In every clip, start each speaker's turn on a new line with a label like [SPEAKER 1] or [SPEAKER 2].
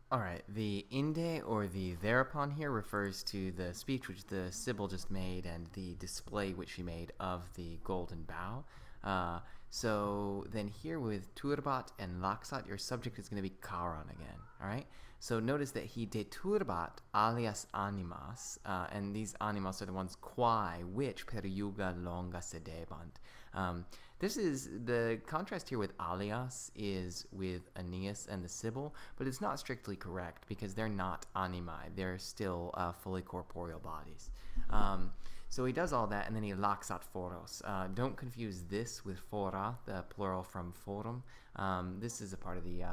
[SPEAKER 1] All right, the inde or the thereupon here refers to the speech which the Sibyl just made and the display which she made of the golden bough. So then here with turbat and laxat, your subject is going to be Charon again. All right. So notice that he de turbat alias animas, and these animas are the ones quae which per yuga longa sedebant. This is the contrast here with alias is with Aeneas and the Sibyl, but it's not strictly correct because they're not animae; they're still fully corporeal bodies. So he does all that, and then he laxat foros. Don't confuse this with fora, the plural from forum. This is a part of the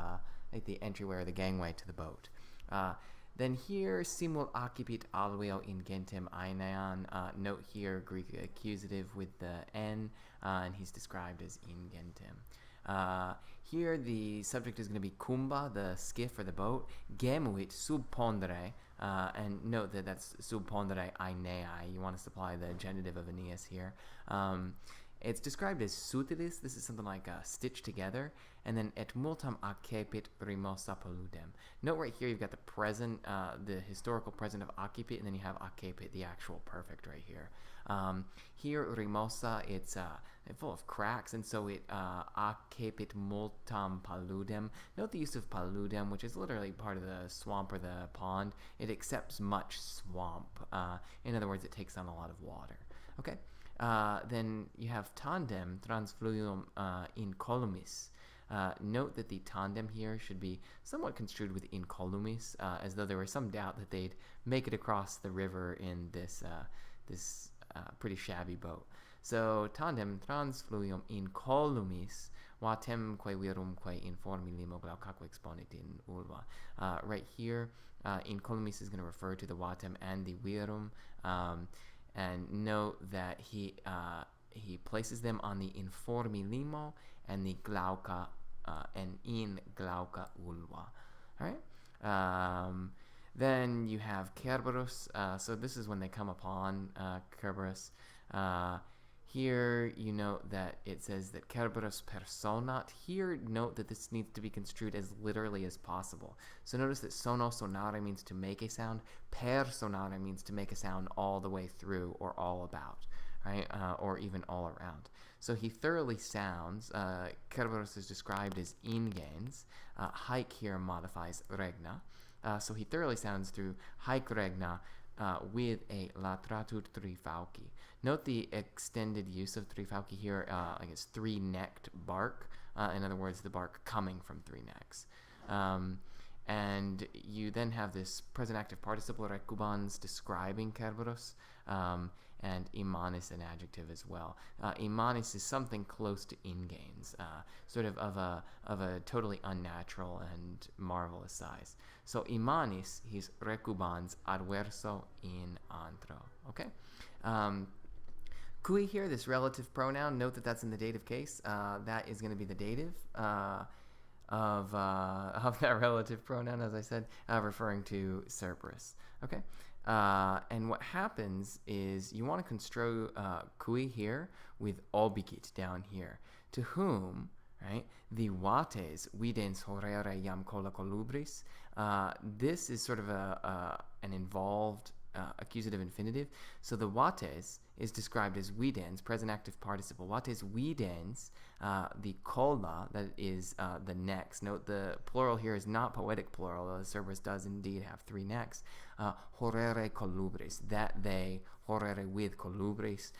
[SPEAKER 1] like the entryway or the gangway to the boat. Then here, simul accipit alveo in gentem ainean. Note here, Greek accusative with the n, and he's described as in gentem. Here, the subject is going to be kumba, the skiff or the boat. Gemuit sub pondere, and note that that's sub pondere ainei. You want to supply the genitive of Aeneas here. It's described as sutilis. This is something like stitched together. And then et multam accepit rimosa poludem. Note right here you've got the present, the historical present of accipit, and then you have accepit, the actual perfect right here. Here, rimosa, it's full of cracks, and so it accepit multam paludem. Note the use of paludem, which is literally part of the swamp or the pond. It accepts much swamp. In other words, it takes on a lot of water. Okay. Then you have tandem transfluium incolumis. Note that the tandem here should be somewhat construed with incolumis, as though there was some doubt that they'd make it across the river in this pretty shabby boat. So tandem transfluium incolumis vatemque virumque informi limo glaucaque exponit in ulva. Right here, incolumis is going to refer to the vatem and the virum. And note that he places them on the informi limo and the glauca and in glauca ulva. All right. Then you have Cerberus. So this is when they come upon Cerberus. Here you note that it says that Cerberus personat. Here note that this needs to be construed as literally as possible. So notice that sono sonare means to make a sound. Per sonare means to make a sound all the way through or all about, right? Or even all around. So he thoroughly sounds. Cerberus is described as ingens. Haec here modifies regna. So he thoroughly sounds through haec regna with a latratut trifauci. Note the extended use of trifauci here. I guess three-necked bark. In other words, the bark coming from three necks. And you then have this present active participle recubans describing Cerberus, and imanis an adjective as well. Imanis is something close to ingains, sort of a totally unnatural and marvelous size. So imanis, he's recubans adverso in antro. Okay. Cui here, this relative pronoun, note that that's in the dative case. That is going to be the dative of that relative pronoun, as I said, referring to Cerberus. Okay, and what happens is you want to construe cui here with obicit down here. To whom, right? The vates videns horere iam colla colubris. This is sort of an involved accusative infinitive. So the vates is described as videns, present active participle. Vates videns, the colla, that is the necks. Note the plural here is not poetic plural, though the Cerberus does indeed have three necks. Horere colubris, that they, horere with colubris.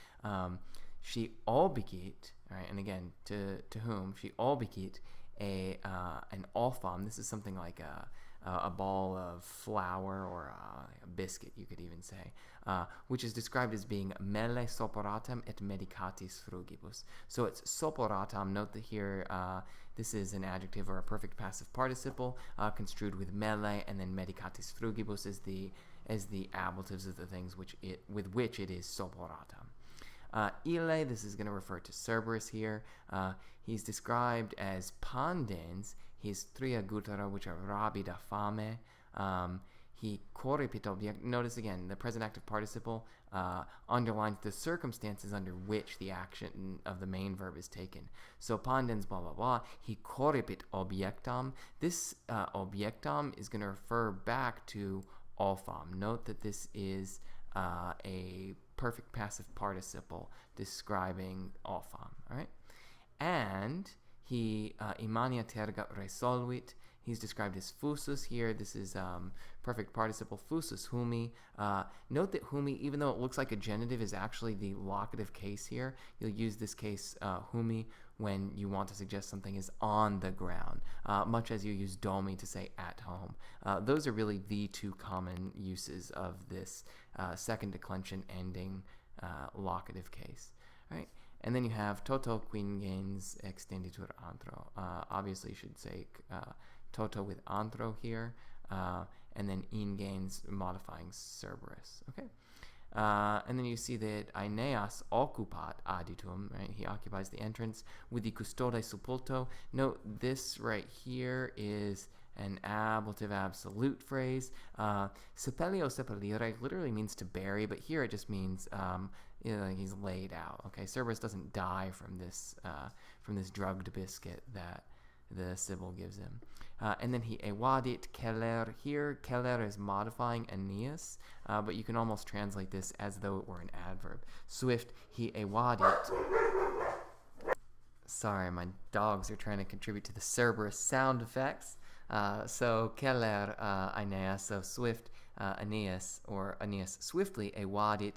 [SPEAKER 1] She obicit, right, and again, to whom? She obicit an opham. This is something like a ball of flour or a biscuit, you could even say, which is described as being melle soporatam et medicatis frugibus. So it's soporatam. Note that here this is an adjective or a perfect passive participle construed with melle, and then medicatis frugibus is the ablatives of the things with which it is soporatam. Ile, this is going to refer to Cerberus here. He's described as pandens, his tria gutara, which are rabida fame. he correpit object. Notice again, the present active participle underlines the circumstances under which the action of the main verb is taken. So pandens blah blah blah. He correpit objectam. This objectam is going to refer back to olfam. Note that this is a perfect passive participle describing olfam. All right, and he imania terga resolvit. He's described as fusus here. This is perfect participle fusus humi. Note that humi, even though it looks like a genitive, is actually the locative case here. You'll use this case humi when you want to suggest something is on the ground, much as you use domi to say at home. Those are really the two common uses of this second declension ending locative case. All right. And then you have toto quingens extenditur antro. Obviously, you should say toto with antro here, and then ingens modifying Cerberus. Okay. And then you see that Aeneas occupat aditum, right? He occupies the entrance with the custode sepulto. Note this right here is an ablative absolute phrase. Sepelio sepelire literally means to bury, but here it just means like he's laid out. Okay, Cerberus doesn't die from this drugged biscuit that the Sibyl gives him. And then he ewadit keller. Here, keller is modifying Aeneas, but you can almost translate this as though it were an adverb. Swift, he ewadit. Sorry, my dogs are trying to contribute to the Cerberus sound effects. So keller Aeneas, so swift Aeneas, or Aeneas swiftly ewadit